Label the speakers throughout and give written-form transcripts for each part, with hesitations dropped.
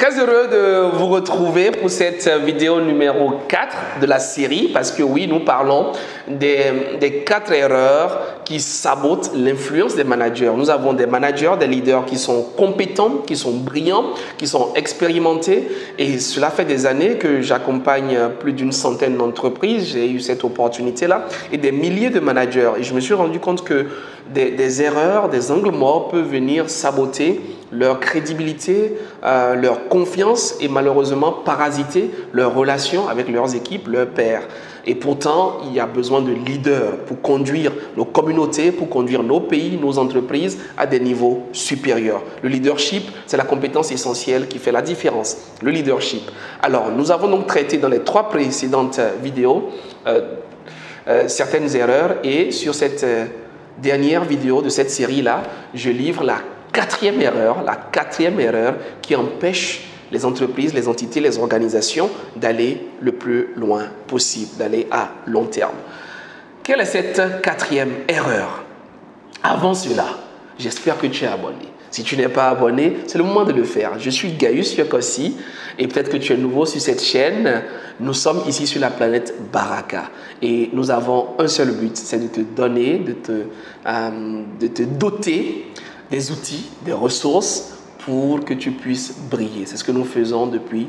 Speaker 1: Très heureux de vous retrouver pour cette vidéo numéro 4 de la série parce que oui, nous parlons des 4 erreurs qui sabotent l'influence des managers. Nous avons des managers, des leaders qui sont compétents, qui sont brillants, qui sont expérimentés et cela fait des années que j'accompagne plus d'une centaine d'entreprises. J'ai eu cette opportunité-là et des milliers de managers et je me suis rendu compte que des erreurs, des angles morts peuvent venir saboter leur crédibilité, leur confiance et malheureusement parasiter leurs relations avec leurs équipes, leurs pairs. Et pourtant, il y a besoin de leaders pour conduire nos communautés, pour conduire nos pays, nos entreprises à des niveaux supérieurs. Le leadership, c'est la compétence essentielle qui fait la différence. Le leadership. Alors, nous avons donc traité dans les 3 précédentes vidéos certaines erreurs et sur cette dernière vidéo de cette série-là, je livre la 4e erreur qui empêche les entreprises, les entités, les organisations d'aller le plus loin possible, d'aller à long terme. Quelle est cette 4e erreur? Avant cela, j'espère que tu es abonné. Si tu n'es pas abonné, c'est le moment de le faire. Je suis Gaius Yokossi et peut-être que tu es nouveau sur cette chaîne. Nous sommes ici sur la planète Baraka et nous avons un seul but, c'est de te donner, de te doter des outils, des ressources pour que tu puisses briller. C'est ce que nous faisons depuis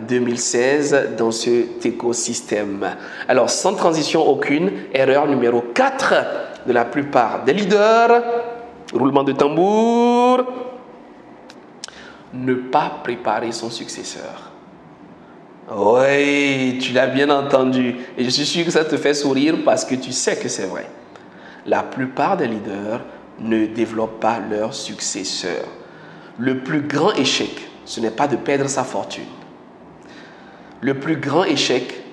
Speaker 1: 2016 dans cet écosystème. Alors, sans transition aucune, erreur numéro 4 de la plupart des leaders, roulement de tambour, ne pas préparer son successeur. Oui, tu l'as bien entendu. Et je suis sûr que ça te fait sourire parce que tu sais que c'est vrai. La plupart des leaders ne développent pas leur successeur. Le plus grand échec, ce n'est pas de perdre sa fortune. Le plus grand échec,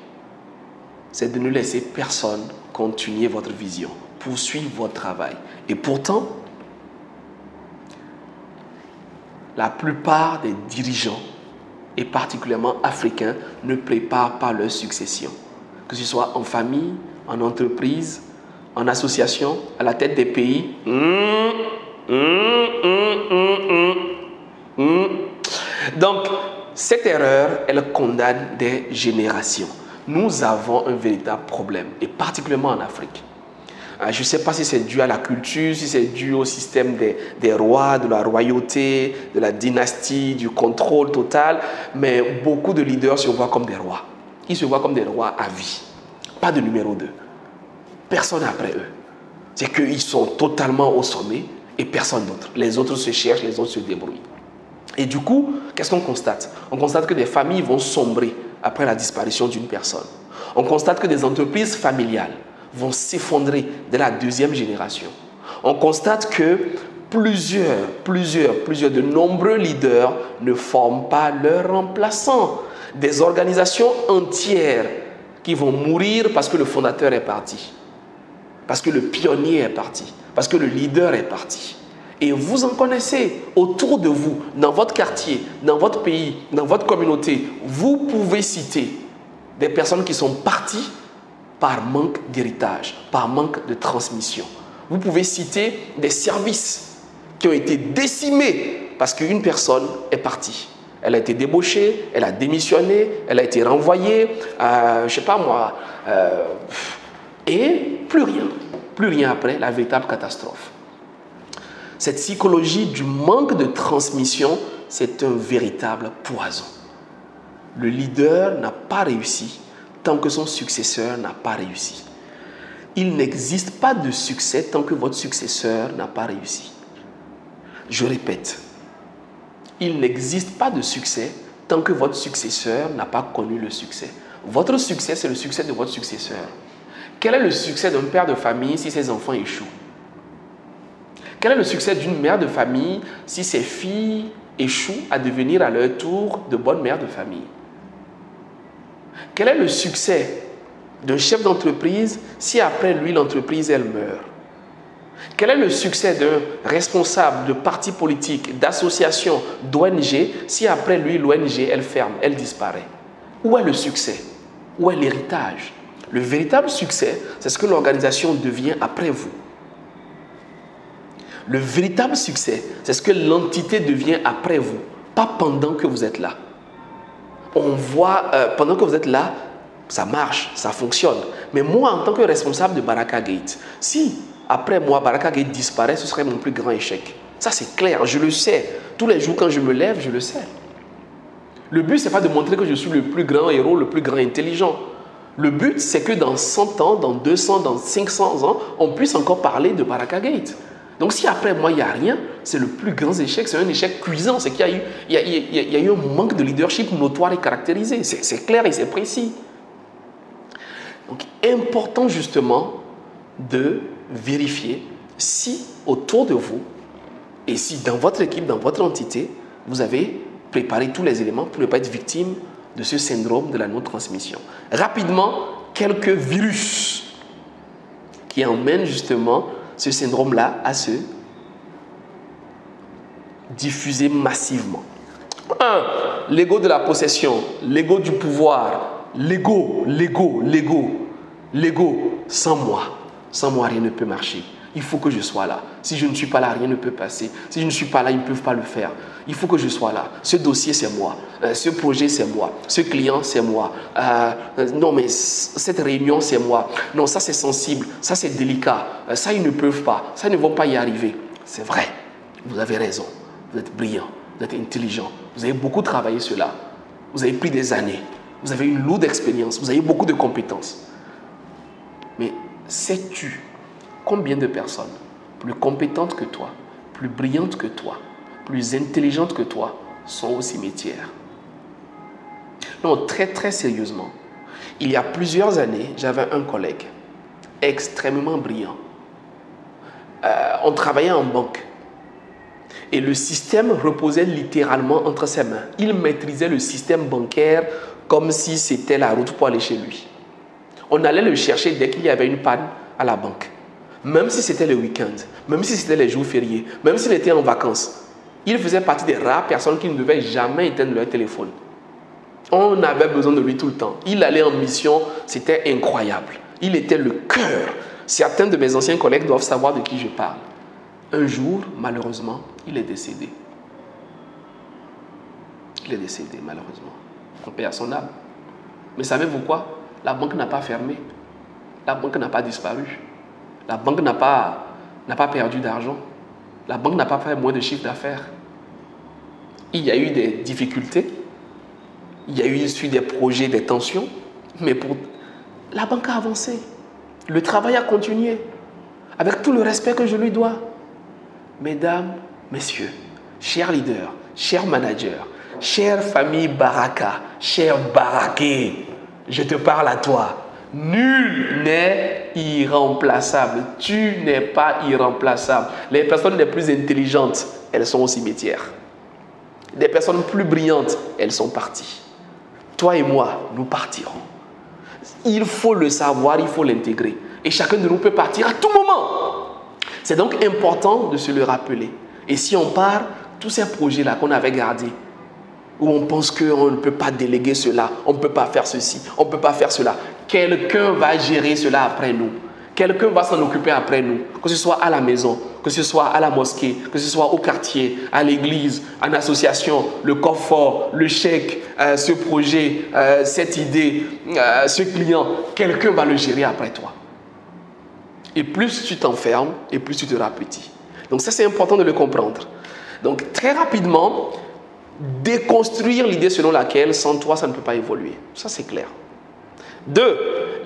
Speaker 1: c'est de ne laisser personne continuer votre vision, poursuivre votre travail. Et pourtant, la plupart des dirigeants, et particulièrement africains, ne préparent pas leur succession. Que ce soit en famille, en entreprise, en association, à la tête des pays. Donc, cette erreur, elle condamne des générations. Nous avons un véritable problème, et particulièrement en Afrique. Je ne sais pas si c'est dû à la culture, si c'est dû au système des rois, de la royauté, de la dynastie, du contrôle total, mais beaucoup de leaders se voient comme des rois. Ils se voient comme des rois à vie, pas de numéro 2. Personne après eux. C'est qu'ils sont totalement au sommet et personne d'autre. Les autres se cherchent, les autres se débrouillent. Et du coup, qu'est-ce qu'on constate? On constate que des familles vont sombrer après la disparition d'une personne. On constate que des entreprises familiales vont s'effondrer dès la 2e génération. On constate que de nombreux leaders ne forment pas leurs remplaçants. Des organisations entières qui vont mourir parce que le fondateur est parti, parce que le pionnier est parti, parce que le leader est parti. Et vous en connaissez autour de vous, dans votre quartier, dans votre pays, dans votre communauté. Vous pouvez citer des personnes qui sont parties par manque d'héritage, par manque de transmission. Vous pouvez citer des services qui ont été décimés parce qu'une personne est partie. Elle a été débauchée, elle a démissionné, elle a été renvoyée, je ne sais pas moi, et plus rien après, la véritable catastrophe. Cette psychologie du manque de transmission, c'est un véritable poison. Le leader n'a pas réussi tant que son successeur n'a pas réussi. Il n'existe pas de succès tant que votre successeur n'a pas réussi. Je répète, il n'existe pas de succès tant que votre successeur n'a pas connu le succès. Votre succès, c'est le succès de votre successeur. Quel est le succès d'un père de famille si ses enfants échouent? Quel est le succès d'une mère de famille si ses filles échouent à devenir à leur tour de bonnes mères de famille? Quel est le succès d'un chef d'entreprise si après lui l'entreprise elle meurt? Quel est le succès d'un responsable de parti politique, d'association, d'ONG si après lui l'ONG elle ferme, elle disparaît? Où est le succès? Où est l'héritage? Le véritable succès, c'est ce que l'organisation devient après vous. Le véritable succès, c'est ce que l'entité devient après vous. pas pendant que vous êtes là. On voit, pendant que vous êtes là, ça marche, ça fonctionne. Mais moi, en tant que responsable de Baraka Gate, si après moi, Baraka Gate disparaît, ce serait mon plus grand échec. Ça, c'est clair, je le sais. Tous les jours, quand je me lève, je le sais. Le but, ce n'est pas de montrer que je suis le plus grand héros, le plus grand intelligent. Le but, c'est que dans 100 ans, dans 200, dans 500 ans, on puisse encore parler de Baraka Gate. Donc, si après moi, il n'y a rien, c'est le plus grand échec, c'est un échec cuisant. C'est qu'il y a eu un manque de leadership notoire et caractérisé. C'est clair et c'est précis. Donc, important justement de vérifier si autour de vous et si dans votre équipe, dans votre entité, vous avez préparé tous les éléments pour ne pas être victime de ce syndrome de la non-transmission. Rapidement, quelques virus qui emmènent justement ce syndrome-là à se diffuser massivement. 1. L'ego de la possession, l'ego du pouvoir, l'ego. Sans moi, rien ne peut marcher. Il faut que je sois là. Si je ne suis pas là, rien ne peut passer. Si je ne suis pas là, ils ne peuvent pas le faire. Il faut que je sois là. Ce dossier, c'est moi. Ce projet, c'est moi. Ce client, c'est moi. Non, mais cette réunion, c'est moi. Non, ça, c'est sensible. Ça, c'est délicat. Ça, ils ne peuvent pas. Ça, ils ne vont pas y arriver. C'est vrai. Vous avez raison. Vous êtes brillant. Vous êtes intelligent. Vous avez beaucoup travaillé cela. Vous avez pris des années. Vous avez une lourde expérience. Vous avez beaucoup de compétences. Mais sais-tu combien de personnes plus compétentes que toi, plus brillantes que toi, plus intelligentes que toi sont au cimetière? Non, très très sérieusement. Il y a plusieurs années, j'avais un collègue extrêmement brillant. On travaillait en banque. Et le système reposait littéralement entre ses mains. Il maîtrisait le système bancaire comme si c'était la route pour aller chez lui. On allait le chercher dès qu'il y avait une panne à la banque. Même si c'était le week-end, même si c'était les jours fériés, même s'il était en vacances. Il faisait partie des rares personnes qui ne devaient jamais éteindre leur téléphone. On avait besoin de lui tout le temps. Il allait en mission, c'était incroyable. Il était le cœur. Certains de mes anciens collègues doivent savoir de qui je parle. Un jour, malheureusement, il est décédé. Il est décédé, malheureusement. On paie à son âme. Mais savez-vous quoi? La banque n'a pas fermé. La banque n'a pas disparu. La banque n'a pas perdu d'argent. La banque n'a pas fait moins de chiffre d'affaires. Il y a eu des difficultés. Il y a eu des projets, des tensions. Mais la banque a avancé. Le travail a continué. Avec tout le respect que je lui dois. Mesdames, messieurs, chers leaders, chers managers, chère famille Baraka, cher Baraké, je te parle à toi. Nul n'est irremplaçable. Tu n'es pas irremplaçable. Les personnes les plus intelligentes, elles sont au cimetière. Les personnes plus brillantes, elles sont parties. Toi et moi, nous partirons. Il faut le savoir, il faut l'intégrer. Et chacun de nous peut partir à tout moment. C'est donc important de se le rappeler. Et si on part, tous ces projets-là qu'on avait gardés, où on pense qu'on ne peut pas déléguer cela, on ne peut pas faire ceci, on ne peut pas faire cela. Quelqu'un va gérer cela après nous. Quelqu'un va s'en occuper après nous. Que ce soit à la maison, que ce soit à la mosquée, que ce soit au quartier, à l'église, en association, le coffre-fort, le chèque, ce projet, cette idée, ce client. Quelqu'un va le gérer après toi. Et plus tu t'enfermes, et plus tu te rapetis. Donc ça, c'est important de le comprendre. Donc très rapidement, déconstruire l'idée selon laquelle sans toi, ça ne peut pas évoluer. Ça, c'est clair. 2.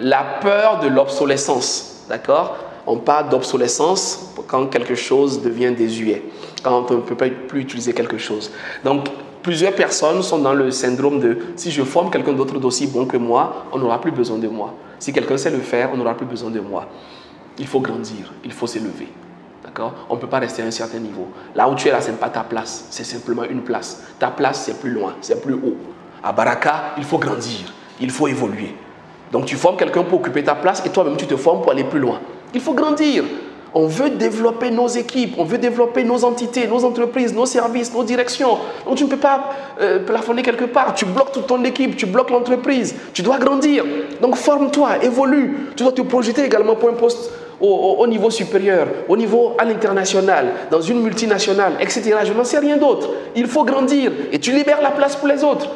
Speaker 1: La peur de l'obsolescence. D'accord? On parle d'obsolescence quand quelque chose devient désuet, quand on ne peut pas plus utiliser quelque chose. Donc, plusieurs personnes sont dans le syndrome de « si je forme quelqu'un d'autre d'aussi bon que moi, on n'aura plus besoin de moi. Si quelqu'un sait le faire, on n'aura plus besoin de moi. » Il faut grandir, il faut s'élever. D'accord? On ne peut pas rester à un certain niveau. Là où tu es là, ce n'est pas ta place, c'est simplement une place. Ta place, c'est plus loin, c'est plus haut. À Baraka, il faut grandir, il faut évoluer. Donc tu formes quelqu'un pour occuper ta place et toi-même tu te formes pour aller plus loin. Il faut grandir. On veut développer nos équipes, on veut développer nos entités, nos entreprises, nos services, nos directions. Donc tu ne peux pas plafonner quelque part. Tu bloques toute ton équipe, tu bloques l'entreprise. Tu dois grandir. Donc forme-toi, évolue. Tu dois te projeter également pour un poste au niveau supérieur, au niveau à l'international, dans une multinationale, etc. Je n'en sais rien d'autre. Il faut grandir et tu libères la place pour les autres.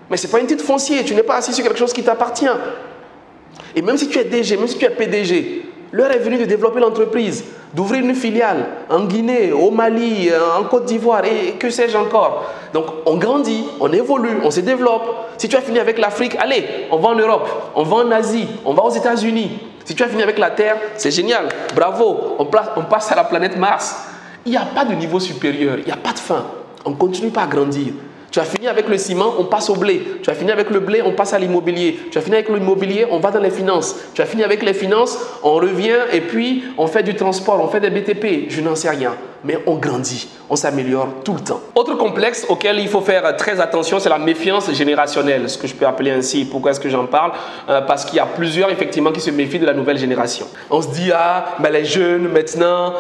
Speaker 1: Mais ce n'est pas un titre foncier, tu n'es pas assis sur quelque chose qui t'appartient. Et même si tu es DG, même si tu es PDG, l'heure est venue de développer l'entreprise, d'ouvrir une filiale en Guinée, au Mali, en Côte d'Ivoire et que sais-je encore. Donc on grandit, on évolue, on se développe. Si tu as fini avec l'Afrique, allez, on va en Europe, on va en Asie, on va aux États-Unis. Si tu as fini avec la Terre, c'est génial, bravo, on passe à la planète Mars. Il n'y a pas de niveau supérieur, il n'y a pas de fin. On ne continue pas à grandir. Tu as fini avec le ciment, on passe au blé. Tu as fini avec le blé, on passe à l'immobilier. Tu as fini avec l'immobilier, on va dans les finances. Tu as fini avec les finances, on revient et puis on fait du transport, on fait des BTP. Je n'en sais rien, mais on grandit, on s'améliore tout le temps. Autre complexe auquel il faut faire très attention, c'est la méfiance générationnelle, ce que je peux appeler ainsi. Pourquoi est-ce que j'en parle? Parce qu'il y a plusieurs effectivement qui se méfient de la nouvelle génération. On se dit, les jeunes maintenant,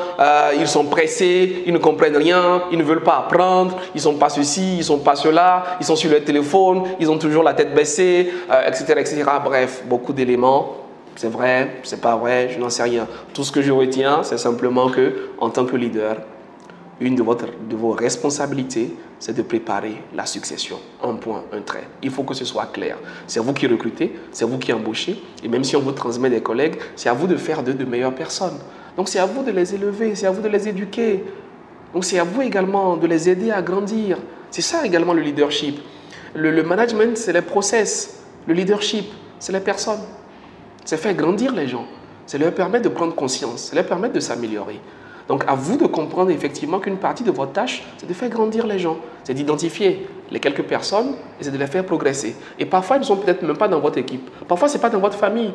Speaker 1: ils sont pressés, ils ne comprennent rien, ils ne veulent pas apprendre, ils ne sont pas ceci, ils ne sont pas cela, ils sont sur leur téléphone, ils ont toujours la tête baissée, etc., etc. Bref, beaucoup d'éléments. C'est vrai, c'est pas vrai, je n'en sais rien. Tout ce que je retiens, c'est simplement que, en tant que leader, une de vos responsabilités, c'est de préparer la succession. Un point, un trait. Il faut que ce soit clair. C'est vous qui recrutez, c'est vous qui embauchez. Et même si on vous transmet des collègues, c'est à vous de faire d'eux de meilleures personnes. Donc c'est à vous de les élever, c'est à vous de les éduquer. Donc c'est à vous également de les aider à grandir. C'est ça également le leadership. Le management, c'est les process. Le leadership, c'est les personnes. C'est faire grandir les gens. C'est leur permettre de prendre conscience. C'est leur permettre de s'améliorer. Donc, à vous de comprendre effectivement qu'une partie de votre tâche, c'est de faire grandir les gens. C'est d'identifier les quelques personnes et c'est de les faire progresser. Et parfois, ils ne sont peut-être même pas dans votre équipe. Parfois, ce n'est pas dans votre famille.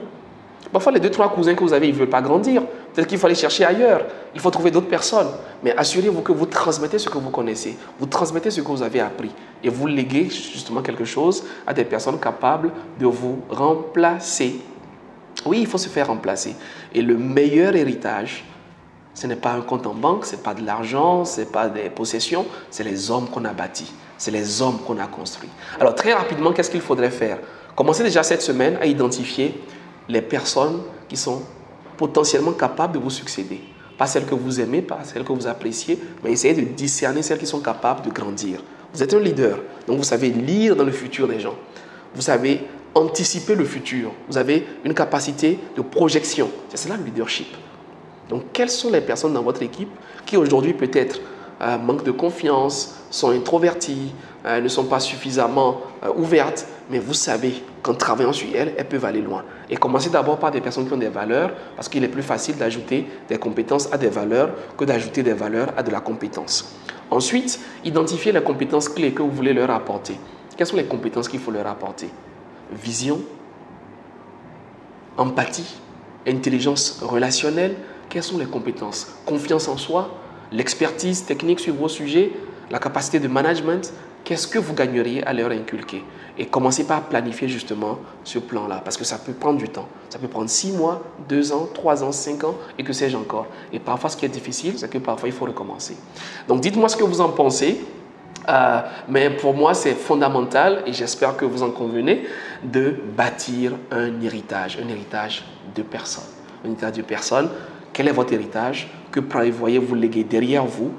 Speaker 1: Parfois, les 2-3 cousins que vous avez, ils ne veulent pas grandir. Peut-être qu'il faut aller chercher ailleurs. Il faut trouver d'autres personnes. Mais assurez-vous que vous transmettez ce que vous connaissez. Vous transmettez ce que vous avez appris. Et vous léguez justement quelque chose à des personnes capables de vous remplacer. Oui, il faut se faire remplacer. Et le meilleur héritage, ce n'est pas un compte en banque, ce n'est pas de l'argent, ce n'est pas des possessions, c'est les hommes qu'on a bâtis, c'est les hommes qu'on a construits. Alors très rapidement, qu'est-ce qu'il faudrait faire? Commencez déjà cette semaine à identifier les personnes qui sont potentiellement capables de vous succéder. Pas celles que vous aimez, pas celles que vous appréciez, mais essayez de discerner celles qui sont capables de grandir. Vous êtes un leader, donc vous savez lire dans le futur des gens. Vous savez anticiper le futur. Vous avez une capacité de projection. C'est cela le leadership. Donc, quelles sont les personnes dans votre équipe qui aujourd'hui peut-être manquent de confiance, sont introverties, ne sont pas suffisamment ouvertes, mais vous savez qu'en travaillant sur elles, elles peuvent aller loin. Et commencez d'abord par des personnes qui ont des valeurs, parce qu'il est plus facile d'ajouter des compétences à des valeurs que d'ajouter des valeurs à de la compétence. Ensuite, identifiez les compétences clés que vous voulez leur apporter. Quelles sont les compétences qu'il faut leur apporter? Vision, empathie, intelligence relationnelle. Quelles sont les compétences? Confiance en soi, l'expertise technique sur vos sujets, la capacité de management. Qu'est-ce que vous gagneriez à leur inculquer? Et commencez par planifier justement ce plan-là, parce que ça peut prendre du temps. Ça peut prendre 6 mois, 2 ans, 3 ans, 5 ans, et que sais-je encore. Et parfois, ce qui est difficile, c'est que parfois, il faut recommencer. Donc, dites-moi ce que vous en pensez. Mais pour moi, c'est fondamental, et j'espère que vous en convenez, de bâtir un héritage de personnes. Un héritage de personnes. Quel est votre héritage? Que prévoyez-vous léguer derrière vous?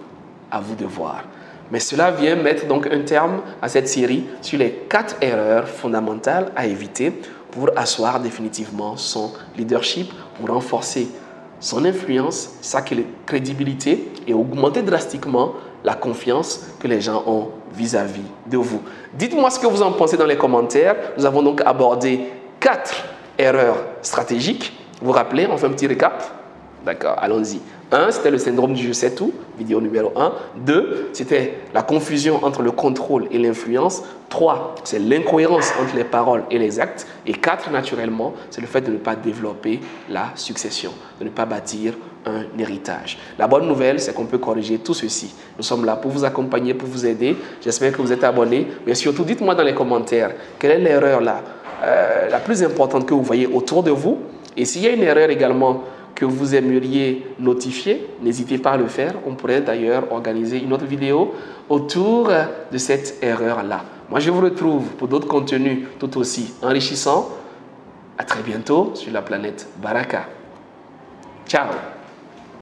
Speaker 1: À vous de voir. Mais cela vient mettre donc un terme à cette série sur les 4 erreurs fondamentales à éviter pour asseoir définitivement son leadership, pour renforcer son influence, sa crédibilité et augmenter drastiquement la confiance que les gens ont vis-à-vis de vous. Dites-moi ce que vous en pensez dans les commentaires. Nous avons donc abordé 4 erreurs stratégiques. Vous vous rappelez, on fait un petit récap? D'accord, allons-y. 1, c'était le syndrome du je sais tout, vidéo numéro 1. 2, c'était la confusion entre le contrôle et l'influence. 3, c'est l'incohérence entre les paroles et les actes. Et 4, naturellement, c'est le fait de ne pas développer la succession, de ne pas bâtir un héritage. La bonne nouvelle, c'est qu'on peut corriger tout ceci. Nous sommes là pour vous accompagner, pour vous aider. J'espère que vous êtes abonnés. Mais surtout, dites-moi dans les commentaires, quelle est l'erreur la plus importante que vous voyez autour de vous? Et s'il y a une erreur également que vous aimeriez notifier, n'hésitez pas à le faire. On pourrait d'ailleurs organiser une autre vidéo autour de cette erreur-là. Moi, je vous retrouve pour d'autres contenus tout aussi enrichissants. À très bientôt sur la planète Baraka. Ciao.